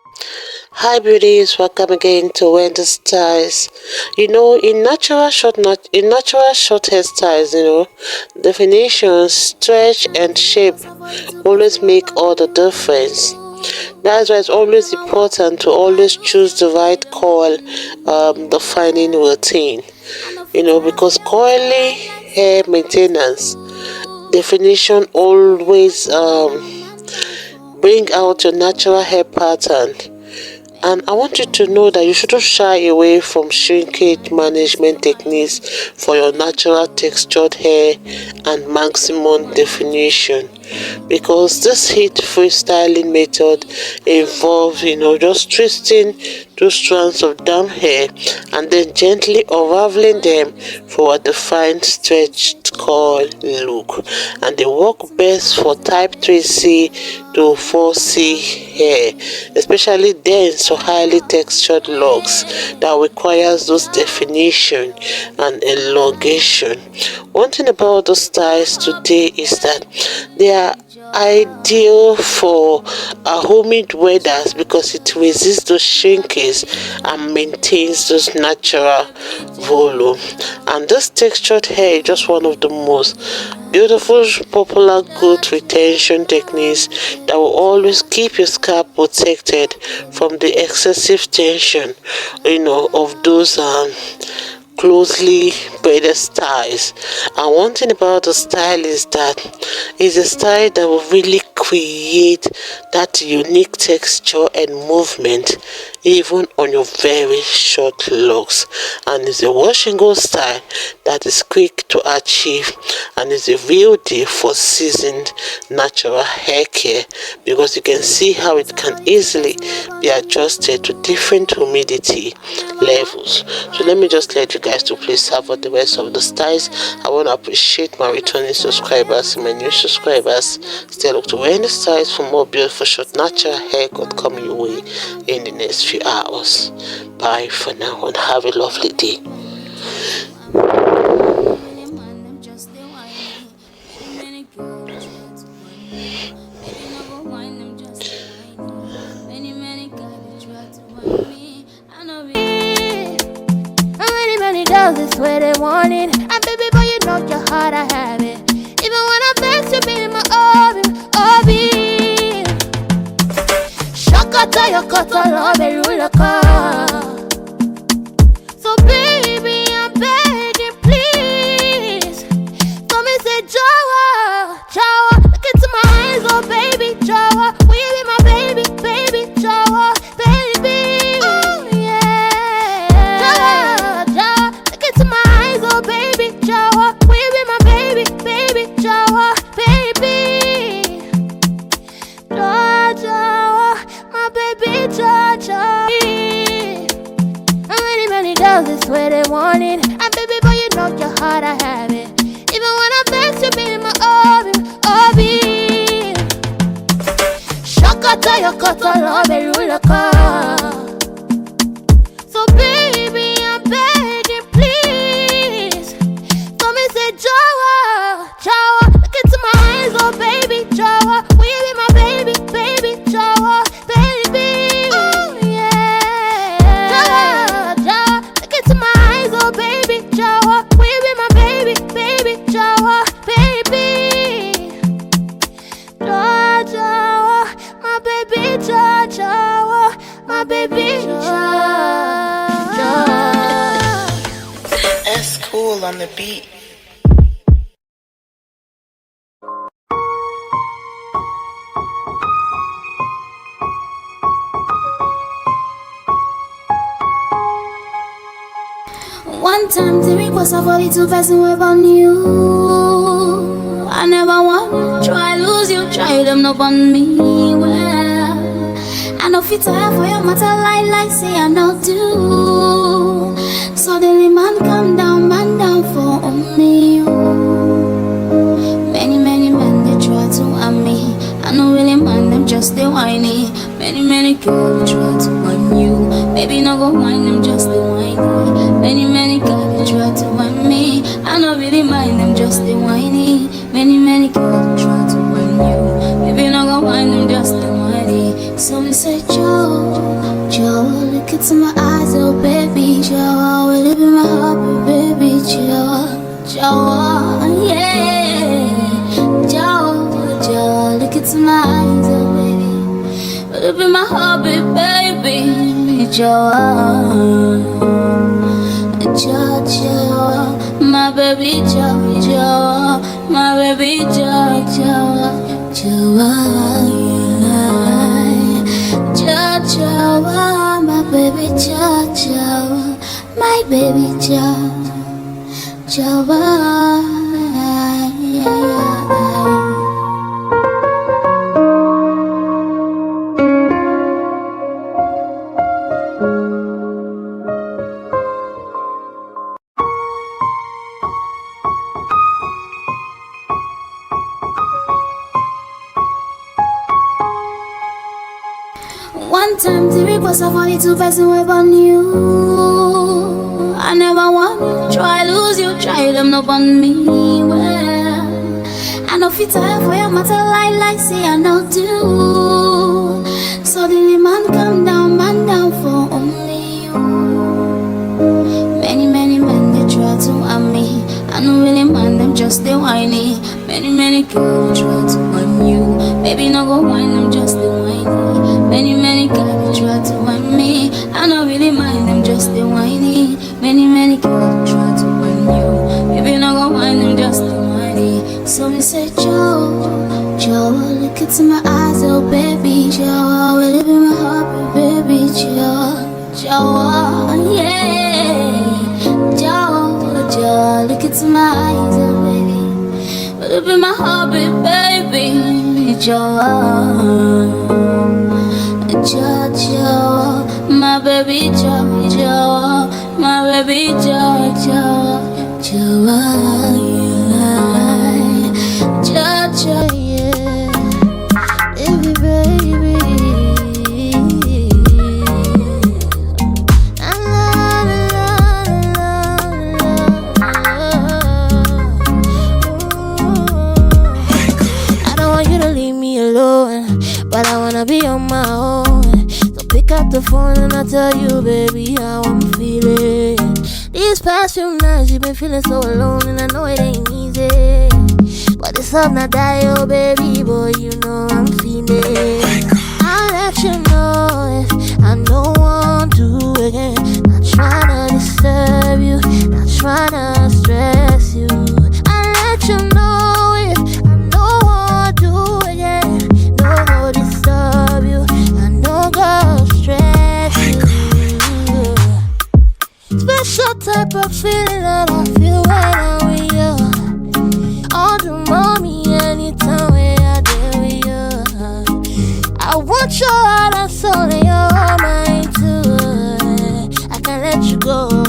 Hi beauties, welcome again to Wendy Styles. In natural short hairstyles, definition, stretch and shape always make all the difference. That's why it's always important to always choose the right coil defining routine. Because coily hair maintenance definition always bring out your natural hair pattern. And I want you to know that you shouldn't shy away from shrinkage management techniques for your natural textured hair and maximum definition. Because this heat-free styling method involves, just twisting two strands of damp hair and then gently unraveling them for a defined stretched curl look. And they work best for type 3C to 4C hair, especially dense or highly textured locks that requires those definition and elongation. One thing about the styles today is that they are ideal for humid weathers because it resists those shrinkage and maintains those natural volume. And this textured hair is just one of the most beautiful, popular good retention techniques that will always keep your scalp protected from the excessive tension, of those closely braided styles. And one thing about the style is that it's a style that will really create that unique texture and movement even on your very short locks. And it's a wash and go style that is quick to achieve and is a real deal for seasoned natural hair care, because you can see how it can easily be adjusted to different humidity levels. So let me just let you guys to please savor the rest of the styles. I want to appreciate my returning subscribers and my new subscribers. Stay look to Winnie Styles for more beautiful short natural haircut coming your way in the next few hours. Bye for now and have a lovely day. It's where they want it. And baby boy, you know your heart, I have it. Even when I beg to be in my orbit. Shakata, your cutter, love, a ruler car. So baby, I'm begging, please. So me say, Jawa, Jawa. Look into my eyes, oh baby, Jawa. Will you be my baby, baby, Jawa, baby? Oh yeah, Jawa, oh baby, Jawa, will you be my baby, baby, Jawa, baby? Jawa, my baby, Jawa. How many girls is where they want it? And baby boy, you know your heart, I have it. Even when I beg to be in my orbit. Shakata, your cutter, love, a ruler car. So baby, I'm begging, please. So me say, Jawa, Jawa. Look into my eyes, oh baby, Jawa. Will you be my baby, baby, Jawa, baby? Oh yeah, Jawa, Jawa. Look into my eyes, oh baby, Jawa. Will you be my baby, baby, Jawa, baby? Jawa, my baby, Jawa, my baby, Jawa. That's cool on the beat. One time, Timmy was a 42 person web on you. I never want try lose you, try them up on me. Well, I know fit tired for your matter, like say I know do. Suddenly man down for only you. Many men they try to want me. I know really mind them just they whiny. Many girls they try to want you. Baby no go whine them just they whiny. Many girls they try to want me. I know really mind them just they whiny. Many girls they try to want you. Baby no go whine them just they whiny. So say, Joe, Joe, look into my eyes, oh baby, Joe, will live in my heart, baby, Joe, Joe, yeah, Joe, Joe, look into my eyes, oh baby, will live in my heart, baby, Joe, Joe, Joe, my baby, Joe, Joe, my baby, Joe, Joe, Joe. Jawa, my baby Jawa, my baby Jawa. One time the request of only 2 person were on you. I never want to try lose you, try them up on me. Well, I know fit time for your matter like say I know do. Suddenly man down for only you. Many men they try to harm me. I know really man them just they whiny. Many girls try to harm you. Baby no go whine them just they whiny. Many girls try to whine me. I don't really mind them, just they whiny. Many girls try to whine you. Baby, no go whine them, just they whiny. So me say, Joe, look into my eyes, oh baby, Joe, will live in my heart, baby, Joe, yeah, Joe, look into my eyes, oh baby, will live in my heart, baby, Joe. Joe, my baby Joe, my baby Joe, yeah, baby. I don't want you to leave me alone, but I wanna be on my own. Pick up the phone and I tell you, baby, how I'm feeling. These past few nights you've been feeling so alone, and I know it ain't easy, but it's up not die, oh baby boy, you know I'm feeling. I'll let you know if I don't want to again. Not tryna disturb you, not tryna stress you. I'll let you know if I don't want to again. No go disturb you, I no go stress you. Special type of feeling that I feel when I'm with you. All the mommy anytime when I deal with you. I want your heart and soul and your mind too. I can't let you go.